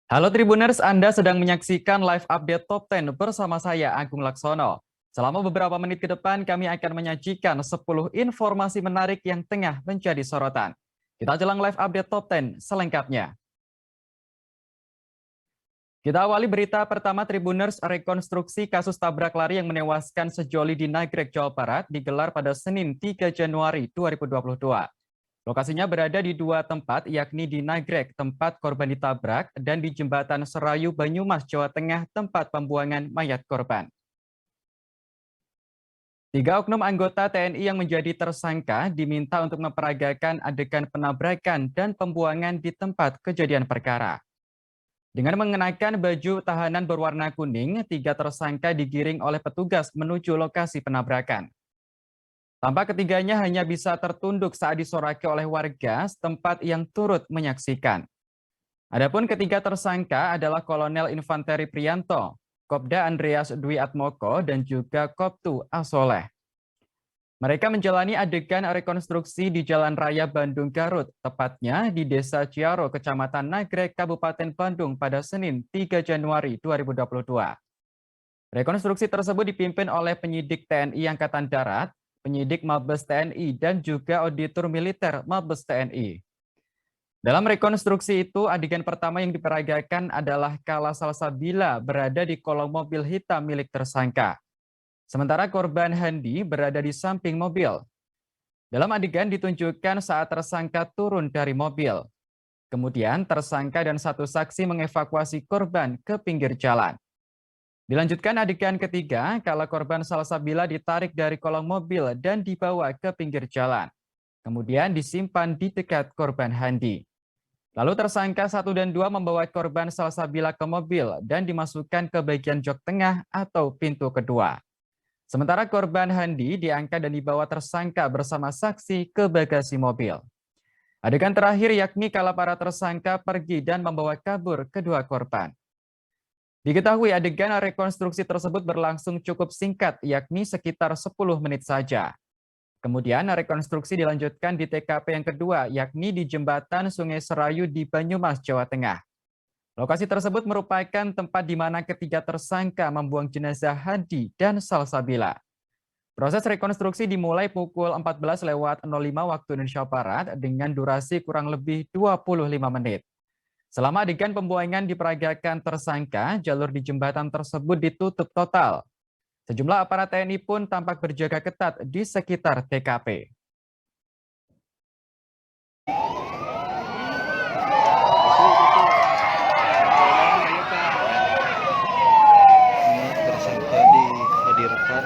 Halo Tribuners, Anda sedang menyaksikan live update Top 10 bersama saya Agung Laksono. Selama beberapa menit ke depan, kami akan menyajikan 10 informasi menarik yang tengah menjadi sorotan. Kita jelang live update Top 10 selengkapnya. Kita awali berita pertama Tribuners, rekonstruksi kasus tabrak lari yang menewaskan sejoli di Nagrek, Jawa Barat digelar pada Senin 3 Januari 2022. Lokasinya berada di dua tempat, yakni di Nagrek, tempat korban ditabrak, dan di Jembatan Serayu, Banyumas, Jawa Tengah, tempat pembuangan mayat korban. Tiga oknum anggota TNI yang menjadi tersangka diminta untuk memperagakan adegan penabrakan dan pembuangan di tempat kejadian perkara. Dengan mengenakan baju tahanan berwarna kuning, tiga tersangka digiring oleh petugas menuju lokasi penabrakan. Tampak ketiganya hanya bisa tertunduk saat disoraki oleh warga setempat yang turut menyaksikan. Adapun ketiga tersangka adalah Kolonel Infanteri Priyanto, Kopda Andreas Dwi Atmoko, dan juga Koptu Asoleh. Mereka menjalani adegan rekonstruksi di Jalan Raya Bandung Garut, tepatnya di Desa Ciaro, Kecamatan Nagrek, Kabupaten Bandung pada Senin 3 Januari 2022. Rekonstruksi tersebut dipimpin oleh penyidik TNI Angkatan Darat, penyidik Mabes TNI, dan juga auditor militer Mabes TNI. Dalam rekonstruksi itu, adegan pertama yang diperagakan adalah kala Salsabila berada di kolong mobil hitam milik tersangka. Sementara korban Handi berada di samping mobil. Dalam adegan ditunjukkan saat tersangka turun dari mobil. Kemudian tersangka dan satu saksi mengevakuasi korban ke pinggir jalan. Dilanjutkan adegan ketiga, kala korban Salsabila ditarik dari kolong mobil dan dibawa ke pinggir jalan. Kemudian disimpan di dekat korban Handi. Lalu tersangka 1 dan 2 membawa korban Salsabila ke mobil dan dimasukkan ke bagian jok tengah atau pintu kedua. Sementara korban Handi diangkat dan dibawa tersangka bersama saksi ke bagasi mobil. Adegan terakhir yakni kala para tersangka pergi dan membawa kabur kedua korban. Diketahui adegan rekonstruksi tersebut berlangsung cukup singkat, yakni sekitar 10 menit saja. Kemudian rekonstruksi dilanjutkan di TKP yang kedua, yakni di Jembatan Sungai Serayu di Banyumas, Jawa Tengah. Lokasi tersebut merupakan tempat di mana ketiga tersangka membuang jenazah Hadi dan Salsabila. Proses rekonstruksi dimulai pukul 14.05 waktu Indonesia Barat dengan durasi kurang lebih 25 menit. Selama adegan pembuangan diperagakan tersangka, jalur di jembatan tersebut ditutup total. Sejumlah aparat TNI pun tampak berjaga ketat di sekitar TKP. Tersangka dihadirkan.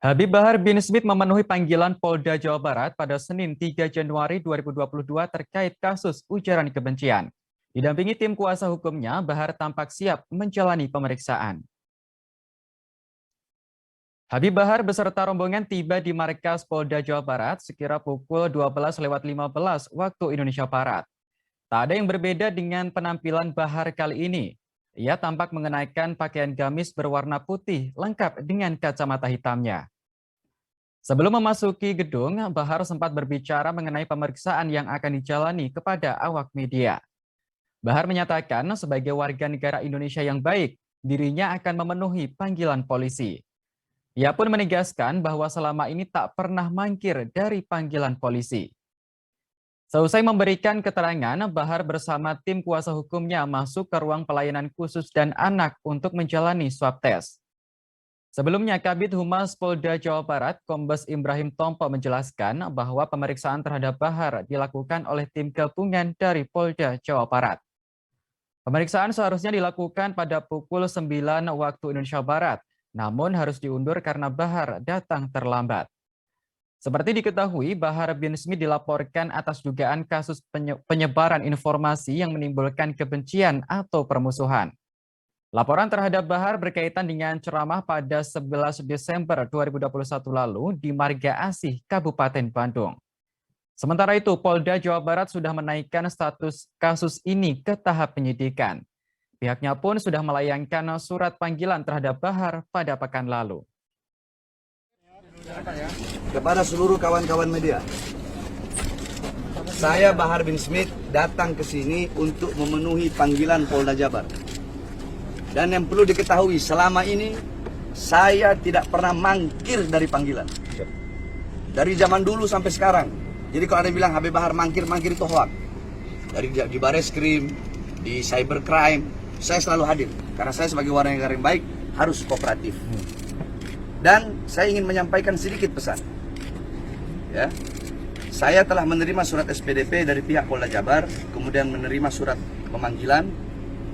Habib Bahar bin Smith memenuhi panggilan Polda Jawa Barat pada Senin 3 Januari 2022 terkait kasus ujaran kebencian. Didampingi tim kuasa hukumnya, Bahar tampak siap menjalani pemeriksaan. Habib Bahar beserta rombongan tiba di markas Polda Jawa Barat sekira pukul 12.15 waktu Indonesia Barat. Tak ada yang berbeda dengan penampilan Bahar kali ini. Ia tampak mengenakan pakaian gamis berwarna putih lengkap dengan kacamata hitamnya. Sebelum memasuki gedung, Bahar sempat berbicara mengenai pemeriksaan yang akan dijalani kepada awak media. Bahar menyatakan sebagai warga negara Indonesia yang baik, dirinya akan memenuhi panggilan polisi. Ia pun menegaskan bahwa selama ini tak pernah mangkir dari panggilan polisi. Seusai memberikan keterangan, Bahar bersama tim kuasa hukumnya masuk ke ruang pelayanan khusus dan anak untuk menjalani swab tes. Sebelumnya, Kabid Humas Polda Jawa Barat, Kombes Ibrahim Tompo menjelaskan bahwa pemeriksaan terhadap Bahar dilakukan oleh tim gabungan dari Polda Jawa Barat. Pemeriksaan seharusnya dilakukan pada pukul 9 waktu Indonesia Barat, namun harus diundur karena Bahar datang terlambat. Seperti diketahui, Bahar bin Smith dilaporkan atas dugaan kasus penyebaran informasi yang menimbulkan kebencian atau permusuhan. Laporan terhadap Bahar berkaitan dengan ceramah pada 11 Desember 2021 lalu di Marga Asih, Kabupaten Bandung. Sementara itu, Polda Jawa Barat sudah menaikkan status kasus ini ke tahap penyidikan. Pihaknya pun sudah melayangkan surat panggilan terhadap Bahar pada pekan lalu. Kepada seluruh kawan-kawan media, saya Bahar bin Smith datang ke sini untuk memenuhi panggilan Polda Jabar. Dan yang perlu diketahui, selama ini saya tidak pernah mangkir dari panggilan. Dari zaman dulu sampai sekarang. Jadi kalau ada yang bilang Habib Bahar mangkir itu hoak. Dari di Bareskrim, di cybercrime, saya selalu hadir. Karena saya sebagai warga negara yang baik harus kooperatif. Dan saya ingin menyampaikan sedikit pesan. Ya, saya telah menerima surat SPDP dari pihak Polda Jabar, kemudian menerima surat pemanggilan,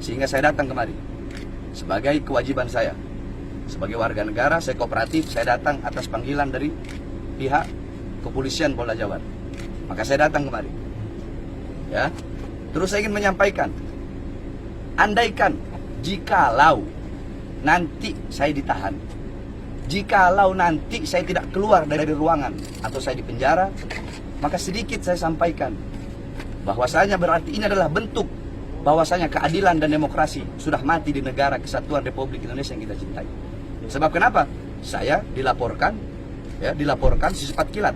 sehingga saya datang kemari. Sebagai kewajiban saya, sebagai warga negara, saya kooperatif, saya datang atas panggilan dari pihak kepolisian Polda Jabar. Maka saya datang kemari. Ya, terus saya ingin menyampaikan, andaikan jikalau nanti saya ditahan, jikalau nanti saya tidak keluar dari ruangan atau saya di penjara, maka sedikit saya sampaikan bahwasanya berarti ini adalah bentuk bahwasanya keadilan dan demokrasi sudah mati di negara kesatuan Republik Indonesia yang kita cintai. Sebab kenapa? Saya dilaporkan secepat kilat.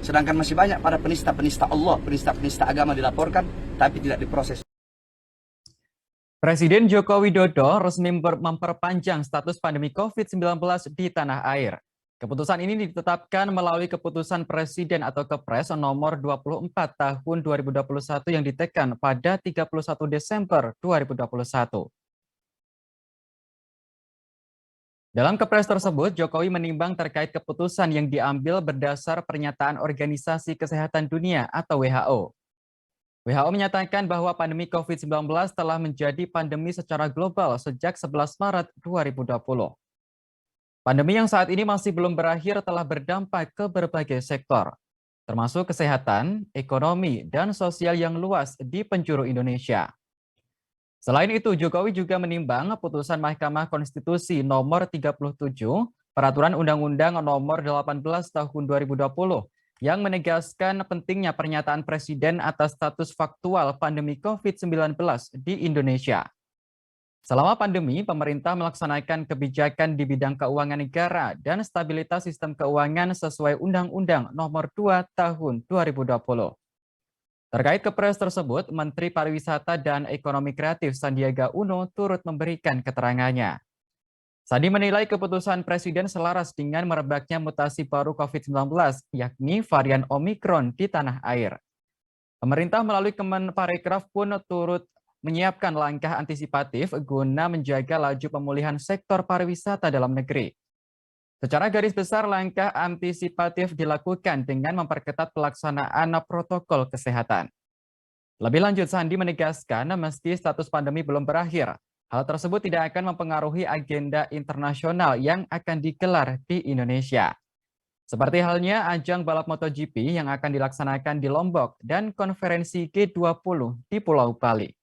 Sedangkan masih banyak para penista-penista Allah, penista-penista agama dilaporkan tapi tidak diproses. Presiden Joko Widodo resmi memperpanjang status pandemi COVID-19 di tanah air. Keputusan ini ditetapkan melalui keputusan Presiden atau Kepres nomor 24 tahun 2021 yang ditekan pada 31 Desember 2021. Dalam Kepres tersebut, Jokowi menimbang terkait keputusan yang diambil berdasar pernyataan Organisasi Kesehatan Dunia atau WHO. WHO menyatakan bahwa pandemi COVID-19 telah menjadi pandemi secara global sejak 11 Maret 2020. Pandemi yang saat ini masih belum berakhir telah berdampak ke berbagai sektor, termasuk kesehatan, ekonomi, dan sosial yang luas di penjuru Indonesia. Selain itu, Jokowi juga menimbang putusan Mahkamah Konstitusi nomor 37, Peraturan Undang-Undang nomor 18 tahun 2020, yang menegaskan pentingnya pernyataan Presiden atas status faktual pandemi COVID-19 di Indonesia. Selama pandemi, pemerintah melaksanakan kebijakan di bidang keuangan negara dan stabilitas sistem keuangan sesuai Undang-Undang nomor 2 tahun 2020. Terkait Kepres tersebut, Menteri Pariwisata dan Ekonomi Kreatif Sandiaga Uno turut memberikan keterangannya. Sandi menilai keputusan Presiden selaras dengan merebaknya mutasi baru COVID-19, yakni varian Omikron di tanah air. Pemerintah melalui Kemenparekraf pun turut menyiapkan langkah antisipatif guna menjaga laju pemulihan sektor pariwisata dalam negeri. Secara garis besar, langkah antisipatif dilakukan dengan memperketat pelaksanaan protokol kesehatan. Lebih lanjut, Sandi menegaskan meski status pandemi belum berakhir, hal tersebut tidak akan mempengaruhi agenda internasional yang akan digelar di Indonesia. Seperti halnya ajang balap MotoGP yang akan dilaksanakan di Lombok dan konferensi G20 di Pulau Bali.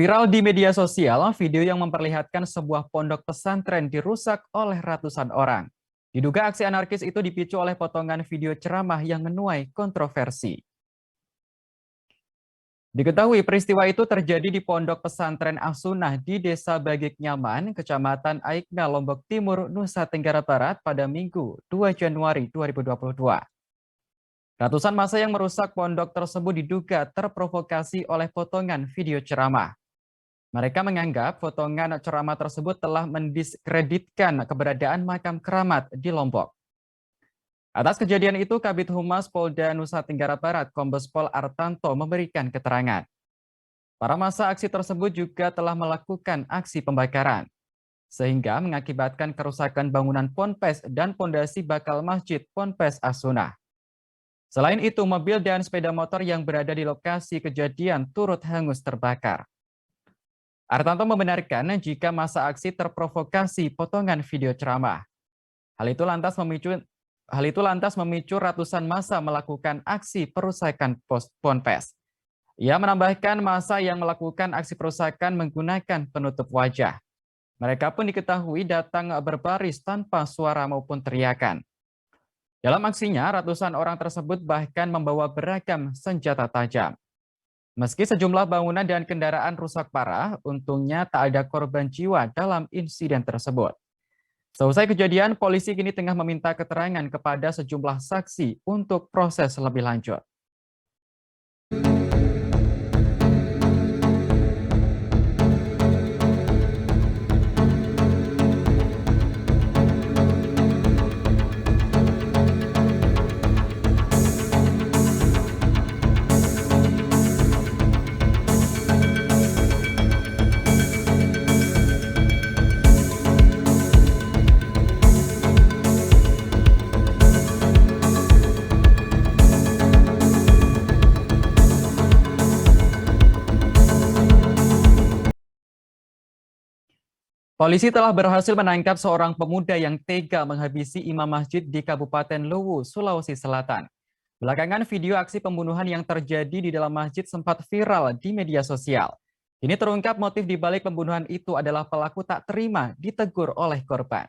Viral di media sosial, video yang memperlihatkan sebuah pondok pesantren dirusak oleh ratusan orang. Diduga aksi anarkis itu dipicu oleh potongan video ceramah yang menuai kontroversi. Diketahui peristiwa itu terjadi di Pondok Pesantren As-Sunnah di Desa Bagik Nyaman, Kecamatan Aikna, Lombok Timur, Nusa Tenggara Barat pada Minggu 2 Januari 2022. Ratusan massa yang merusak pondok tersebut diduga terprovokasi oleh potongan video ceramah. Mereka menganggap potongan ceramah tersebut telah mendiskreditkan keberadaan makam keramat di Lombok. Atas kejadian itu, Kabid Humas Polda Nusa Tenggara Barat, Kombes Pol Artanto memberikan keterangan. Para massa aksi tersebut juga telah melakukan aksi pembakaran, sehingga mengakibatkan kerusakan bangunan Ponpes dan pondasi bakal Masjid Ponpes As-Sunnah. Selain itu, mobil dan sepeda motor yang berada di lokasi kejadian turut hangus terbakar. Artanto membenarkan jika massa aksi terprovokasi potongan video ceramah. Hal itu lantas memicu ratusan massa melakukan aksi perusakan Ponpes. Ia menambahkan massa yang melakukan aksi perusakan menggunakan penutup wajah. Mereka pun diketahui datang berbaris tanpa suara maupun teriakan. Dalam aksinya, ratusan orang tersebut bahkan membawa beragam senjata tajam. Meski sejumlah bangunan dan kendaraan rusak parah, untungnya tak ada korban jiwa dalam insiden tersebut. Selesai kejadian, polisi kini tengah meminta keterangan kepada sejumlah saksi untuk proses lebih lanjut. Polisi telah berhasil menangkap seorang pemuda yang tega menghabisi imam masjid di Kabupaten Luwu, Sulawesi Selatan. Belakangan video aksi pembunuhan yang terjadi di dalam masjid sempat viral di media sosial. Ini terungkap motif di balik pembunuhan itu adalah pelaku tak terima ditegur oleh korban.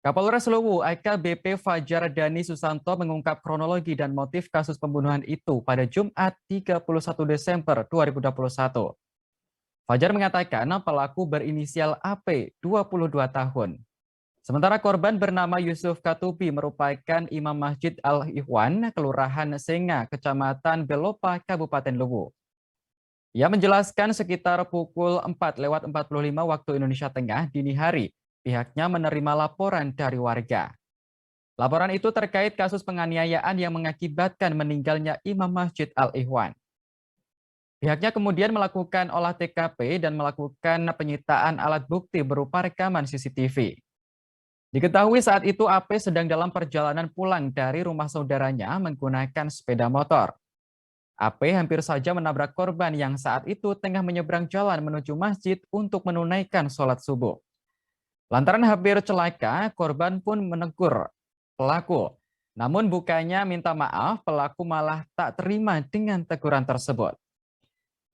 Kapolres Luwu AKBP Fajar Dani Susanto mengungkap kronologi dan motif kasus pembunuhan itu pada Jumat 31 Desember 2021. Fajar mengatakan pelaku berinisial AP, 22 tahun. Sementara korban bernama Yusuf Katubi merupakan imam Masjid Al-Ikhwan, Kelurahan Senga, Kecamatan Belopa, Kabupaten Luwu. Ia menjelaskan sekitar pukul 4:45 waktu Indonesia Tengah dini hari, pihaknya menerima laporan dari warga. Laporan itu terkait kasus penganiayaan yang mengakibatkan meninggalnya imam Masjid Al-Ikhwan. Pihaknya kemudian melakukan olah TKP dan melakukan penyitaan alat bukti berupa rekaman CCTV. Diketahui saat itu AP sedang dalam perjalanan pulang dari rumah saudaranya menggunakan sepeda motor. AP hampir saja menabrak korban yang saat itu tengah menyeberang jalan menuju masjid untuk menunaikan sholat subuh. Lantaran hampir celaka, korban pun menegur pelaku. Namun bukannya minta maaf, pelaku malah tak terima dengan teguran tersebut.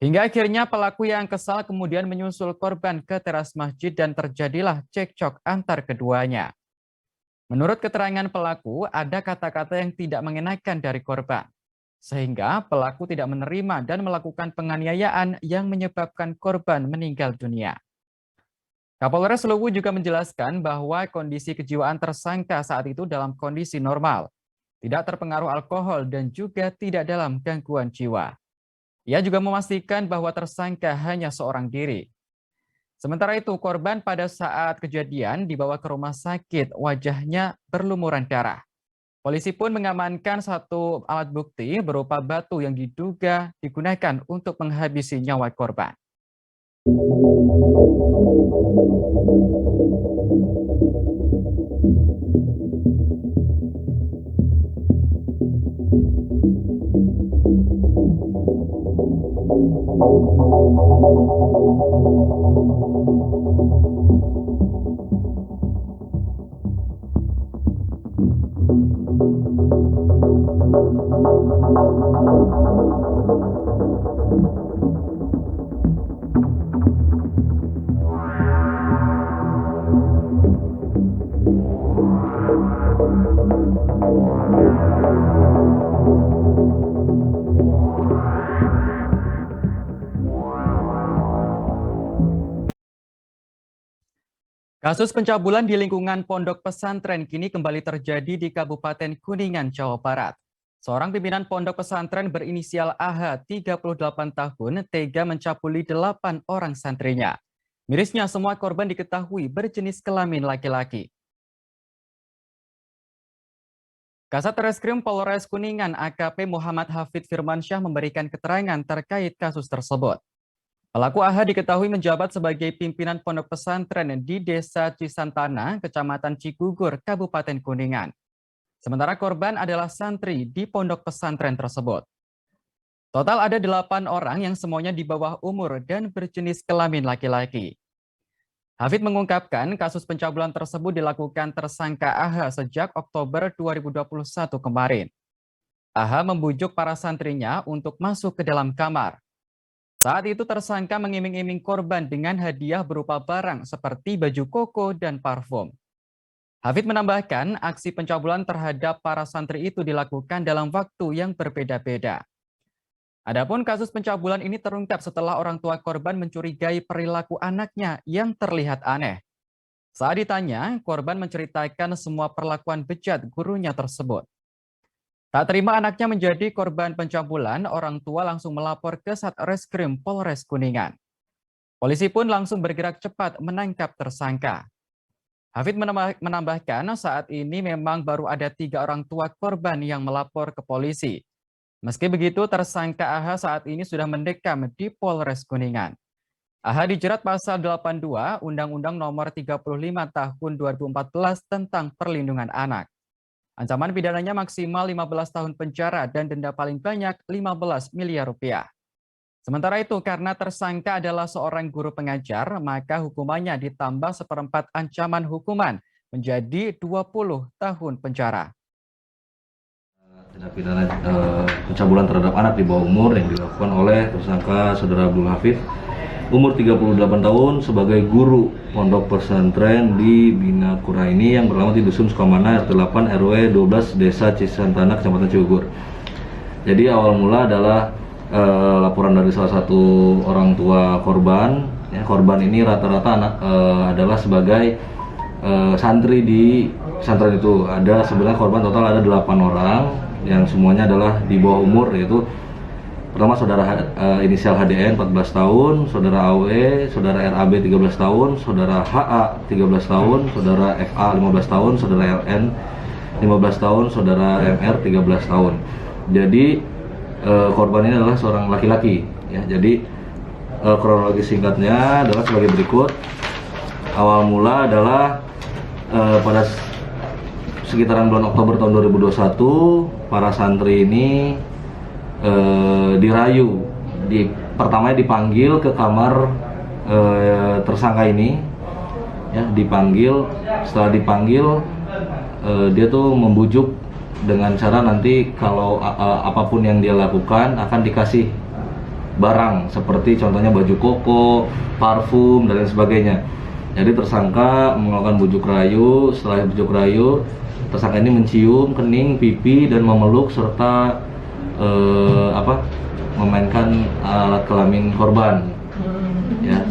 Hingga akhirnya pelaku yang kesal kemudian menyusul korban ke teras masjid dan terjadilah cekcok antar keduanya. Menurut keterangan pelaku, ada kata-kata yang tidak mengenakan dari korban, sehingga pelaku tidak menerima dan melakukan penganiayaan yang menyebabkan korban meninggal dunia. Kapolres Luwu juga menjelaskan bahwa kondisi kejiwaan tersangka saat itu dalam kondisi normal, tidak terpengaruh alkohol dan juga tidak dalam gangguan jiwa. Ia juga memastikan bahwa tersangka hanya seorang diri. Sementara itu, korban pada saat kejadian dibawa ke rumah sakit, wajahnya berlumuran darah. Polisi pun mengamankan satu alat bukti berupa batu yang diduga digunakan untuk menghabisi nyawa korban. Kasus pencabulan di lingkungan pondok pesantren kini kembali terjadi di Kabupaten Kuningan, Jawa Barat. Seorang pimpinan pondok pesantren berinisial AH, 38 tahun, tega mencabuli 8 orang santrinya. Mirisnya, semua korban diketahui berjenis kelamin laki-laki. Kasat Reskrim Polres Kuningan AKP Muhammad Hafid Firmansyah memberikan keterangan terkait kasus tersebut. Pelaku AH diketahui menjabat sebagai pimpinan pondok pesantren di Desa Cisantana, Kecamatan Cigugur, Kabupaten Kuningan. Sementara korban adalah santri di pondok pesantren tersebut. Total ada 8 orang yang semuanya di bawah umur dan berjenis kelamin laki-laki. Hafid mengungkapkan kasus pencabulan tersebut dilakukan tersangka AH sejak Oktober 2021 kemarin. AH membujuk para santrinya untuk masuk ke dalam kamar. Saat itu tersangka mengiming-iming korban dengan hadiah berupa barang seperti baju koko dan parfum. Hafid menambahkan aksi pencabulan terhadap para santri itu dilakukan dalam waktu yang berbeda-beda. Adapun kasus pencabulan ini terungkap setelah orang tua korban mencurigai perilaku anaknya yang terlihat aneh. Saat ditanya, korban menceritakan semua perlakuan bejat gurunya tersebut. Tak terima anaknya menjadi korban pencabulan, orang tua langsung melapor ke Satreskrim Polres Kuningan. Polisi pun langsung bergerak cepat menangkap tersangka. Hafid menambahkan saat ini memang baru ada 3 orang tua korban yang melapor ke polisi. Meski begitu, tersangka AH saat ini sudah mendekam di Polres Kuningan. AH dijerat pasal 82 Undang-Undang Nomor 35 Tahun 2014 tentang Perlindungan Anak. Ancaman pidananya maksimal 15 tahun penjara dan denda paling banyak 15 miliar rupiah. Sementara itu, karena tersangka adalah seorang guru pengajar, maka hukumannya ditambah seperempat ancaman hukuman menjadi 20 tahun penjara. Tindak pidana pencabulan terhadap anak di bawah umur yang dilakukan oleh tersangka Saudara Abdul Hafid, umur 38 tahun, sebagai guru pondok pesantren di Bina Kuraini yang beralamat di Dusun Sukamana, RT 8 RW 12 Desa Cisantana, Kecamatan Cigugur. Jadi awal mula adalah laporan dari salah satu orang tua korban. Ya, korban ini rata-rata adalah sebagai santri di pesantren itu. Ada sebenarnya korban total ada 8 orang yang semuanya adalah di bawah umur, yaitu pertama saudara inisial HDN 14 tahun, saudara AW, saudara RAB 13 tahun, saudara HA 13 tahun, saudara FA 15 tahun, saudara LN 15 tahun, saudara MR 13 tahun. Jadi korban ini adalah seorang laki-laki, ya. Jadi kronologi singkatnya adalah sebagai berikut. Awal mula adalah pada sekitaran bulan Oktober tahun 2021, para santri ini dirayu, pertamanya dipanggil ke kamar tersangka ini, ya, dipanggil. Setelah dipanggil, dia tuh membujuk dengan cara nanti kalau apapun yang dia lakukan akan dikasih barang seperti contohnya baju koko, parfum dan lain sebagainya. Jadi tersangka melakukan bujuk rayu. Setelah bujuk rayu, tersangka ini mencium kening, pipi, dan memeluk serta memainkan alat kelamin korban. Ya,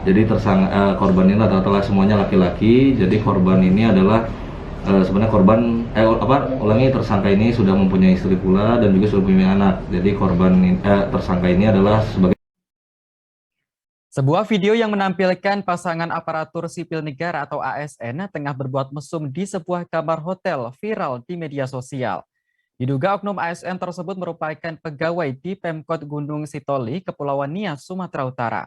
jadi korban ini rata-rata semuanya laki-laki. Jadi korban ini adalah sebenarnya tersangka ini sudah mempunyai istri pula dan juga sudah punya anak. Jadi tersangka ini adalah sebagai Sebuah video yang menampilkan pasangan aparatur sipil negara atau ASN tengah berbuat mesum di sebuah kamar hotel viral di media sosial. Diduga oknum ASN tersebut merupakan pegawai di Pemkot Gunung Sitoli, Kepulauan Nias, Sumatera Utara.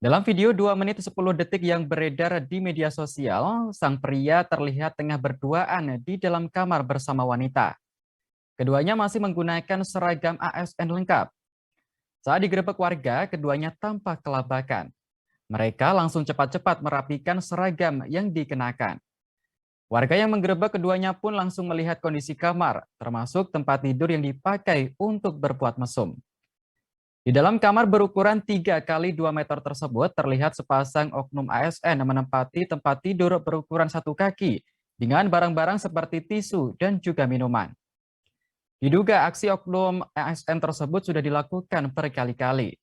Dalam video 2 menit 10 detik yang beredar di media sosial, sang pria terlihat tengah berduaan di dalam kamar bersama wanita. Keduanya masih menggunakan seragam ASN lengkap. Saat digerebek warga, keduanya tampak kelabakan. Mereka langsung cepat-cepat merapikan seragam yang dikenakan. Warga yang menggerebek keduanya pun langsung melihat kondisi kamar, termasuk tempat tidur yang dipakai untuk berbuat mesum. Di dalam kamar berukuran 3 x 2 meter tersebut terlihat sepasang oknum ASN menempati tempat tidur berukuran 1 kaki dengan barang-barang seperti tisu dan juga minuman. Diduga aksi oknum ASN tersebut sudah dilakukan berkali-kali.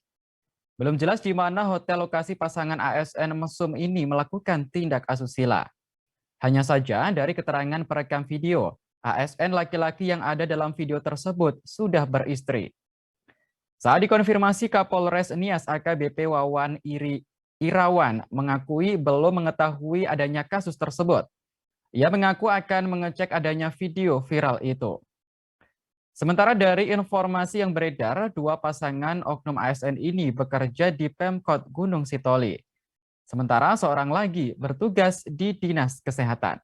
Belum jelas di mana hotel lokasi pasangan ASN mesum ini melakukan tindak asusila. Hanya saja dari keterangan perekam video, ASN laki-laki yang ada dalam video tersebut sudah beristri. Saat dikonfirmasi, Kapolres Nias AKBP Wawan Irawan mengakui belum mengetahui adanya kasus tersebut. Ia mengaku akan mengecek adanya video viral itu. Sementara dari informasi yang beredar, dua pasangan oknum ASN ini bekerja di Pemkot Gunung Sitoli. Sementara seorang lagi bertugas di Dinas Kesehatan.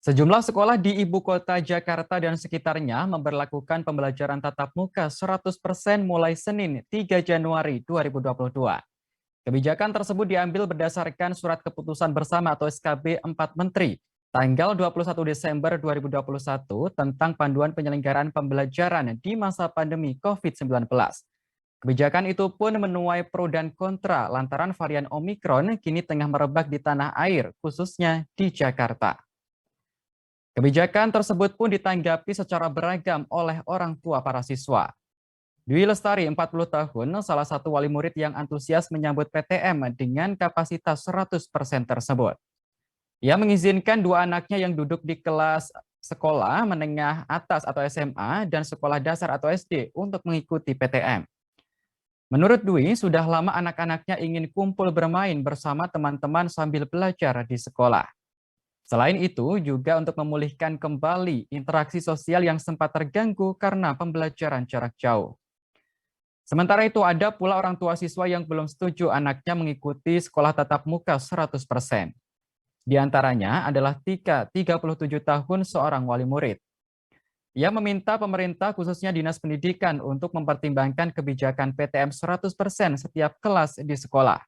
Sejumlah sekolah di ibu kota Jakarta dan sekitarnya memberlakukan pembelajaran tatap muka 100% mulai Senin 3 Januari 2022. Kebijakan tersebut diambil berdasarkan Surat Keputusan Bersama atau SKB 4 Menteri tanggal 21 Desember 2021 tentang panduan penyelenggaraan pembelajaran di masa pandemi COVID-19. Kebijakan itu pun menuai pro dan kontra lantaran varian Omikron kini tengah merebak di tanah air, khususnya di Jakarta. Kebijakan tersebut pun ditanggapi secara beragam oleh orang tua para siswa. Dwi Lestari, 40 tahun, salah satu wali murid yang antusias menyambut PTM dengan kapasitas 100% tersebut. Ia mengizinkan dua anaknya yang duduk di kelas sekolah menengah atas atau SMA dan sekolah dasar atau SD untuk mengikuti PTM. Menurut Dwi, sudah lama anak-anaknya ingin kumpul bermain bersama teman-teman sambil belajar di sekolah. Selain itu, juga untuk memulihkan kembali interaksi sosial yang sempat terganggu karena pembelajaran jarak jauh. Sementara itu, ada pula orang tua siswa yang belum setuju anaknya mengikuti sekolah tatap muka 100%. Di antaranya adalah Tika, 37 tahun, seorang wali murid. Ia meminta pemerintah khususnya Dinas Pendidikan untuk mempertimbangkan kebijakan PTM 100% setiap kelas di sekolah.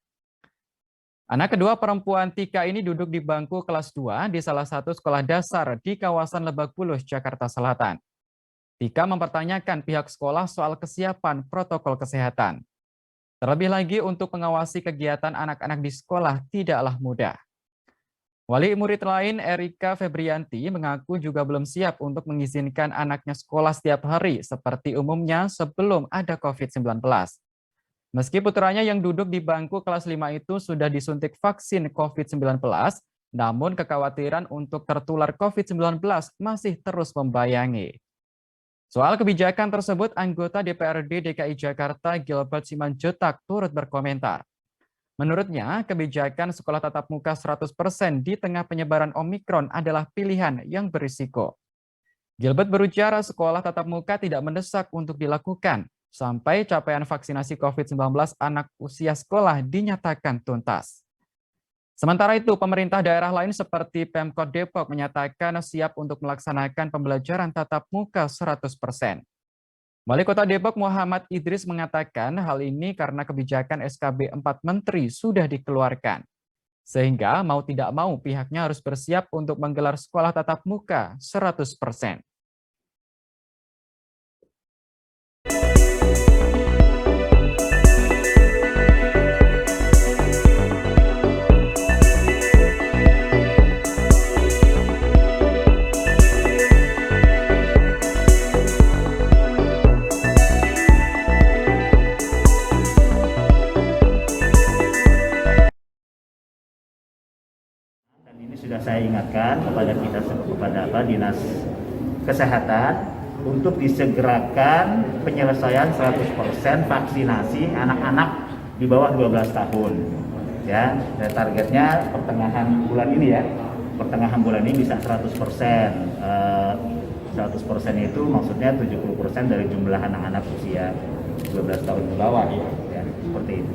Anak kedua perempuan Tika ini duduk di bangku kelas 2 di salah satu sekolah dasar di kawasan Lebak Bulus, Jakarta Selatan. Tika mempertanyakan pihak sekolah soal kesiapan protokol kesehatan. Terlebih lagi untuk mengawasi kegiatan anak-anak di sekolah tidaklah mudah. Wali murid lain Erika Febrianti mengaku juga belum siap untuk mengizinkan anaknya sekolah setiap hari seperti umumnya sebelum ada COVID-19. Meski putranya yang duduk di bangku kelas 5 itu sudah disuntik vaksin COVID-19, namun kekhawatiran untuk tertular COVID-19 masih terus membayangi. Soal kebijakan tersebut, anggota DPRD DKI Jakarta Gilbert Simanjuntak turut berkomentar. Menurutnya, kebijakan sekolah tatap muka 100% di tengah penyebaran Omikron adalah pilihan yang berisiko. Gilbert berujar sekolah tatap muka tidak mendesak untuk dilakukan sampai capaian vaksinasi COVID-19 anak usia sekolah dinyatakan tuntas. Sementara itu, pemerintah daerah lain seperti Pemkot Depok menyatakan siap untuk melaksanakan pembelajaran tatap muka 100%. Wali Kota Depok Muhammad Idris mengatakan hal ini karena kebijakan SKB 4 Menteri sudah dikeluarkan. Sehingga mau tidak mau pihaknya harus bersiap untuk menggelar sekolah tatap muka 100%. Sudah saya ingatkan kepada Dinas Kesehatan untuk disegerakan penyelesaian 100% vaksinasi anak-anak di bawah 12 tahun. Ya, dan targetnya pertengahan bulan ini ya. Pertengahan bulan ini bisa 100%. 100% itu maksudnya 70% dari jumlah anak-anak usia 12 tahun ke bawah ya, seperti itu.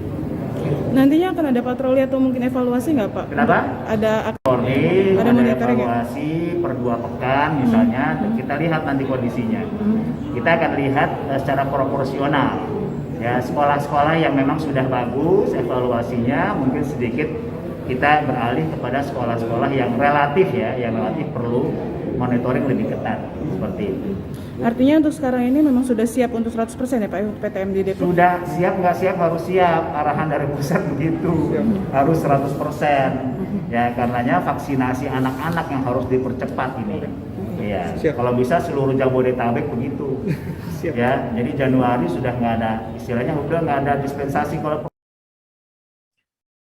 Nantinya akan ada patroli atau mungkin evaluasi nggak Pak? Kenapa? Ada Warning, Ada ada monitoring ya? evaluasi per 2 pekan misalnya, kita lihat nanti kondisinya. Kita akan lihat secara proporsional. Ya, sekolah-sekolah yang memang sudah bagus evaluasinya, mungkin sedikit kita beralih kepada sekolah-sekolah yang relatif perlu monitoring lebih ketat seperti itu. Artinya untuk sekarang ini memang sudah siap untuk 100% ya Pak PTM di Depok? Sudah siap nggak siap harus siap, arahan dari pusat begitu, harus 100%. Ya, karenanya vaksinasi anak-anak yang harus dipercepat ini. Ya, kalau bisa seluruh Jabodetabek begitu. Ya, jadi Januari sudah nggak ada, istilahnya udah nggak ada dispensasi kalau.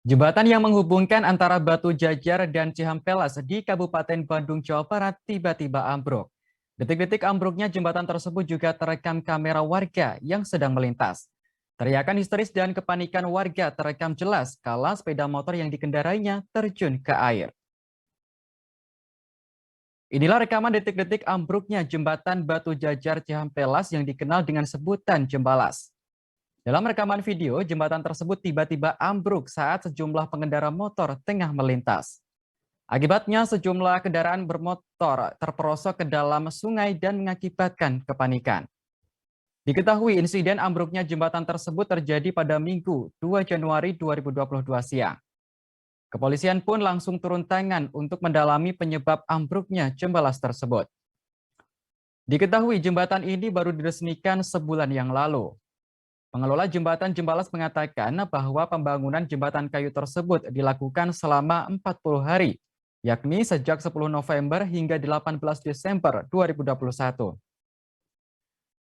Jembatan yang menghubungkan antara Batu Jajar dan Cihampelas di Kabupaten Bandung, Jawa Barat tiba-tiba ambruk. Detik-detik ambruknya jembatan tersebut juga terekam kamera warga yang sedang melintas. Teriakan histeris dan kepanikan warga terekam jelas kala sepeda motor yang dikendarainya terjun ke air. Inilah rekaman detik-detik ambruknya jembatan Batu Jajar Cihampelas yang dikenal dengan sebutan Jembalas. Dalam rekaman video, jembatan tersebut tiba-tiba ambruk saat sejumlah pengendara motor tengah melintas. Akibatnya sejumlah kendaraan bermotor terperosok ke dalam sungai dan mengakibatkan kepanikan. Diketahui insiden ambruknya jembatan tersebut terjadi pada Minggu 2 Januari 2022 siang. Kepolisian pun langsung turun tangan untuk mendalami penyebab ambruknya jembalas tersebut. Diketahui jembatan ini baru diresmikan sebulan yang lalu. Pengelola jembatan Jembalas mengatakan bahwa pembangunan jembatan kayu tersebut dilakukan selama 40 hari, yakni sejak 10 November hingga 18 Desember 2021.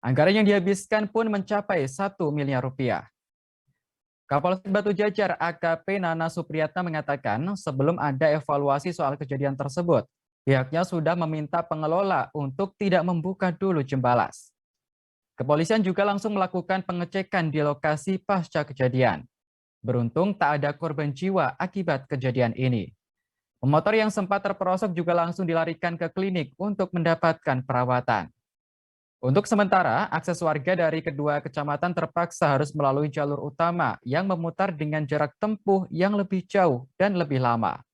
Anggaran yang dihabiskan pun mencapai 1 miliar rupiah. Kapolsek Batu Jajar AKP Nana Supriyatna mengatakan sebelum ada evaluasi soal kejadian tersebut, pihaknya sudah meminta pengelola untuk tidak membuka dulu Jembalas. Kepolisian juga langsung melakukan pengecekan di lokasi pasca kejadian. Beruntung tak ada korban jiwa akibat kejadian ini. Pemotor yang sempat terperosok juga langsung dilarikan ke klinik untuk mendapatkan perawatan. Untuk sementara, akses warga dari kedua kecamatan terpaksa harus melalui jalur utama yang memutar dengan jarak tempuh yang lebih jauh dan lebih lama.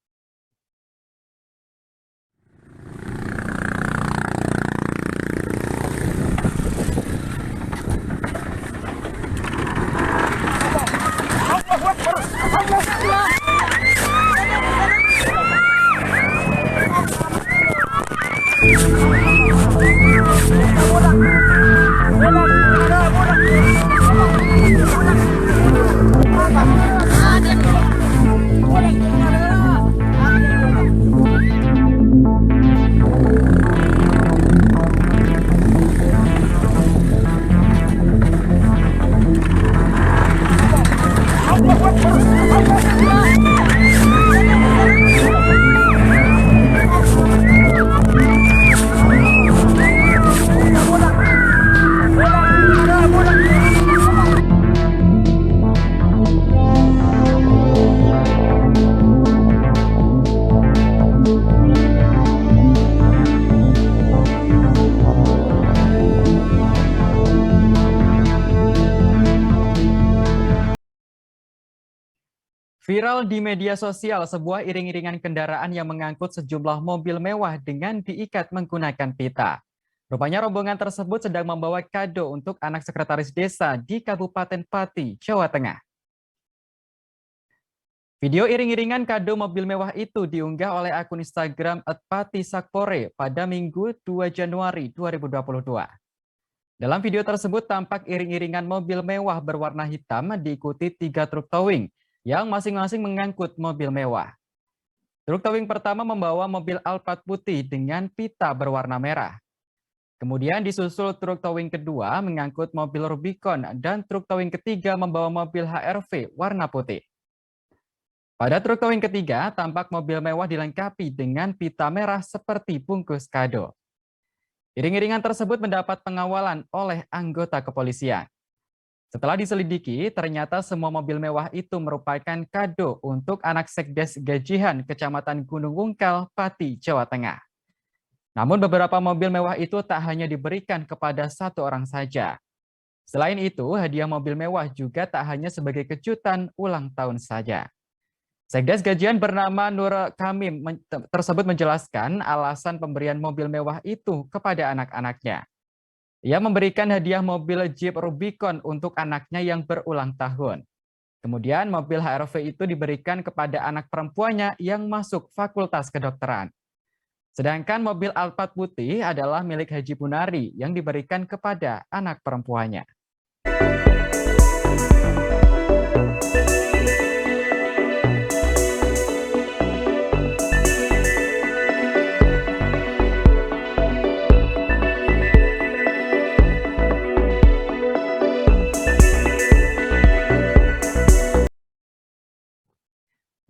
Viral di media sosial sebuah iring-iringan kendaraan yang mengangkut sejumlah mobil mewah dengan diikat menggunakan pita. Rupanya rombongan tersebut sedang membawa kado untuk anak sekretaris desa di Kabupaten Pati, Jawa Tengah. Video iring-iringan kado mobil mewah itu diunggah oleh akun Instagram @patisakpore pada Minggu 2 Januari 2022. Dalam video tersebut tampak iring-iringan mobil mewah berwarna hitam diikuti 3 truk towing yang masing-masing mengangkut mobil mewah. Truk towing pertama membawa mobil Alphard putih dengan pita berwarna merah. Kemudian disusul truk towing kedua mengangkut mobil Rubicon dan truk towing ketiga membawa mobil HRV warna putih. Pada truk towing ketiga tampak mobil mewah dilengkapi dengan pita merah seperti bungkus kado. Iring-iringan tersebut mendapat pengawalan oleh anggota kepolisian. Setelah diselidiki, ternyata semua mobil mewah itu merupakan kado untuk anak Sekdes Gajihan Kecamatan Gunung Wungkal, Pati, Jawa Tengah. Namun beberapa mobil mewah itu tak hanya diberikan kepada satu orang saja. Selain itu, hadiah mobil mewah juga tak hanya sebagai kejutan ulang tahun saja. Sekdes Gajian bernama Nur Kamim tersebut menjelaskan alasan pemberian mobil mewah itu kepada anak-anaknya. Ia memberikan hadiah mobil Jeep Rubicon untuk anaknya yang berulang tahun. Kemudian mobil HR-V itu diberikan kepada anak perempuannya yang masuk Fakultas Kedokteran. Sedangkan mobil Alphard putih adalah milik Haji Bunari yang diberikan kepada anak perempuannya.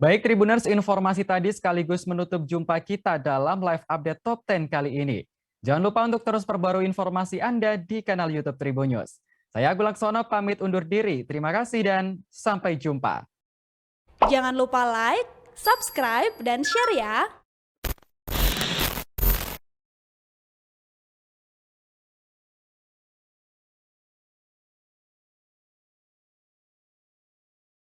Baik Tribuners, informasi tadi sekaligus menutup jumpa kita dalam live update Top 10 kali ini. Jangan lupa untuk terus perbarui informasi Anda di kanal YouTube Tribun News. Saya Agung Laksono pamit undur diri. Terima kasih dan sampai jumpa. Jangan lupa like, subscribe, dan share ya.